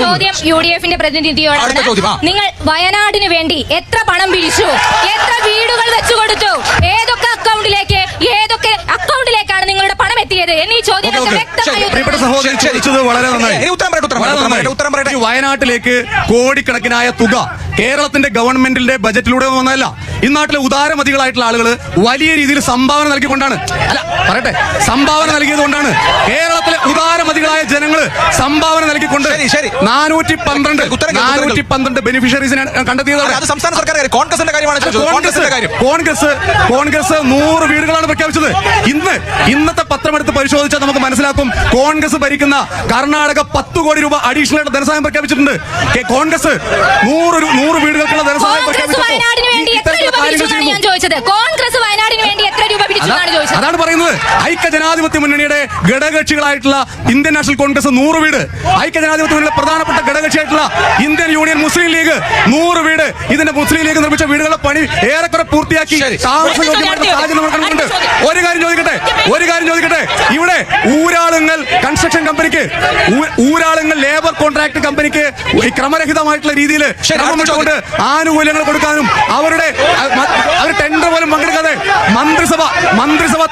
ചോദ്യം യുഡിഎഫിന്റെ പ്രതിനിധിയോടാണ്. നിങ്ങൾ വയനാടിന് വേണ്ടി എത്ര പണം പിരിച്ചു, എത്ര വീടുകൾ വെച്ചു കൊടുത്തു, ഏതൊക്കെ അക്കൗണ്ടിലേക്കാണ് നിങ്ങളുടെ പണം എത്തിയത് എന്നീ ചോദ്യങ്ങൾക്ക് വളരെ നന്നായി. വയനാട്ടിലേക്ക് കോടിക്കണക്കിനായ തുക കേരളത്തിന്റെ ഗവൺമെന്റിന്റെ ബജറ്റിലൂടെ വന്നതല്ല. ഈ നാട്ടിലെ ഉദാരമതികളായിട്ടുള്ള ആളുകൾ വലിയ രീതിയിൽ സംഭാവന നൽകിക്കൊണ്ടാണ്, സംഭാവന നൽകിയത് കൊണ്ടാണ് കേരളത്തിലെ ഉദാരമതികളായ ജനങ്ങൾ സംഭാവന നൽകിക്കൊണ്ട് 412 ബെനിഫിഷ്യറീസിനെ കണ്ടെത്തിയത്. കോൺഗ്രസ് 100 വീടുകളാണ് പ്രഖ്യാപിച്ചത്. ഇന്നത്തെ പത്രമെടുത്ത് പരിശോധിച്ചാൽ നമുക്ക് മനസ്സിലാക്കും, കോൺഗ്രസ് ഭരിക്കുന്ന കർണാടക 10 കോടി രൂപ അഡീഷണൽ ആയിട്ട് ധനസഹായം പ്രഖ്യാപിച്ചിട്ടുണ്ട്. കോൺഗ്രസ് 100 വീടുകൾക്കുള്ള ധനസഹായം അതാണ് പറയുന്നത്. ഐക്യജനാധിപത്യ മുന്നണിയുടെ ഘടകകക്ഷികളായിട്ടുള്ള ഇന്ത്യൻ നാഷണൽ കോൺഗ്രസ് 100 വീട്, ഐക്യജനാധിപത്യ മുന്നണിയുടെ പ്രധാനപ്പെട്ട ഘടകകക്ഷിയായിട്ടുള്ള ഇന്ത്യൻ യൂണിയൻ മുസ്ലിം ലീഗ് 100 വീട്. ഇതിന്റെ മുസ്ലിം ലീഗ് നിർമ്മിച്ച വീടുകളുടെ പണി ഏറെക്കുറെ പൂർത്തിയാക്കി താമസയോഗ്യമായിട്ടുള്ള സാഹചര്യം നടക്കുന്നുണ്ട്. ഒരു കാര്യം ചോദിക്കട്ടെ, ഇവിടെ ഊരാളുങ്ങൾ കൺസ്ട്രക്ഷൻ കമ്പനിക്ക്, ഊരാളുങ്ങൾ ലേബർ കോൺട്രാക്ട് കമ്പനിക്ക് ക്രമരഹിതമായിട്ടുള്ള രീതിയിൽ ആനുകൂല്യങ്ങൾ കൊടുക്കാനും അവർ ടെൻഡർ പോലും പങ്കെടുക്കാതെ മന്ത്രിസഭ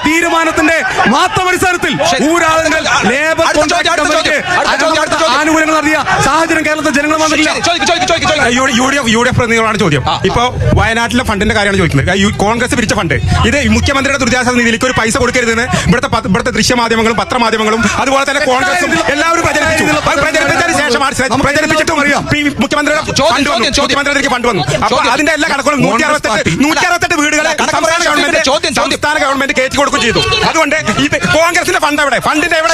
തീരുമാനത്തിന്റെ മാത്രം അടിസ്ഥാനത്തിൽ ഊരാളുകൾ ലേബർ കോൺട്രാക്ട് കമ്പനിക്ക് ആനുകൂല്യങ്ങൾ നൽകിയ സാഹചര്യം കേരളത്തിൽ ജനങ്ങൾ വന്നിട്ടില്ല. യുഡിഎഫ് പ്രതിനിധികളാണ് ചോദ്യം. ഇപ്പൊ വയനാട്ടിലെ ഫണ്ടിന്റെ കാര്യമാണ് ചോദിക്കുന്നത്. കോൺഗ്രസ് പിരിച്ച ഫണ്ട് ഇത് മുഖ്യമന്ത്രിയുടെ ദുരിതാശ്വാസ നിധിയിലേക്ക് ഒരു പൈസ കൊടുക്കരുതെന്ന് ഇവിടുത്തെ ദൃശ്യമാധ്യമങ്ങളും പത്രമാധ്യമങ്ങളും അതുപോലെ തന്നെ കോൺഗ്രസും എല്ലാവരും പ്രചരിപ്പിച്ചതിന് ശേഷം പ്രചരിപ്പിച്ചിട്ടും അറിയാം മുഖ്യമന്ത്രിക്ക് ഫണ്ട് വന്നു. അപ്പൊ അതിന്റെ എല്ലാ കണക്കുകളും 168 വീടുകളെ സംസ്ഥാന ഗവൺമെന്റ് കയറ്റി കൊടുക്കുകയും ചെയ്തു. അതുകൊണ്ട് ഇത് കോൺഗ്രസിന്റെ ഫണ്ട് എവിടെ? ഫണ്ടിന്റെ എവിടെ?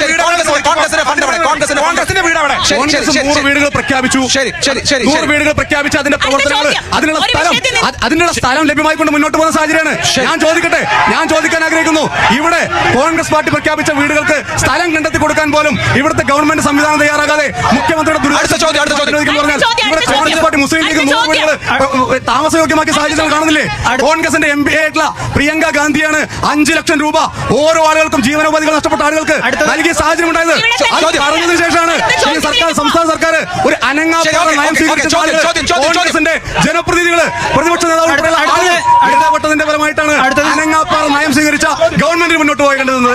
കോൺഗ്രസിന്റെ വീട് എവിടെ? 100 വീടുകൾ പ്രഖ്യാപിച്ചു. 100 വീടുകൾ പ്രഖ്യാപിച്ച് അതിന്റെ പ്രവർത്തനങ്ങൾ അതിനുള്ള സ്ഥലം ലഭ്യമായിക്കൊണ്ട് മുന്നോട്ട് പോകുന്ന സാഹചര്യമാണ്. ഞാൻ ചോദിക്കാൻ ആഗ്രഹിക്കുന്നു, ഇവിടെ കോൺഗ്രസ് പാർട്ടി പ്രഖ്യാപിച്ച വീടുകൾക്ക് സ്ഥലം കണ്ടെത്തി കൊടുക്കാൻ പോലും ഇവിടുത്തെ ഗവൺമെന്റ് സംവിധാനം തയ്യാറാകാതെ മുഖ്യമന്ത്രിയുടെ ഇവിടെ കോൺഗ്രസ് പാർട്ടി മുസ്ലിം ലീഗ് 100 വീടുകൾ താമസയോഗ്യമാക്കിയ സാഹചര്യം കാണുന്നില്ലേ? കോൺഗ്രസിന്റെ MP ആയിട്ടുള്ള പ്രിയങ്ക ഗാന്ധിയാണ് 5 ലക്ഷം രൂപ ഓരോ ആളുകൾക്കും ജീവനോപാധികൾ നഷ്ടപ്പെട്ട ആളുകൾക്ക് നൽകിയ സാഹചര്യം ഉണ്ടായത്. അത് പറഞ്ഞതിനു ശേഷമാണ് ഈ സംസ്ഥാന സർക്കാർ ഒരു അനങ്ങാപ്പാറ നയം സ്വീകരിച്ച കോൺഗ്രസിന്റെ ജനപ്രതിനിധികള്, പ്രതിപക്ഷ നേതാവ് ഇടപെട്ടതിന്റെ ഫലമായിട്ടാണ് അനങ്ങാപ്പാറ നയം സ്വീകരിച്ച ഗവൺമെന്റിന് മുന്നോട്ട് പോകേണ്ടതെന്ന്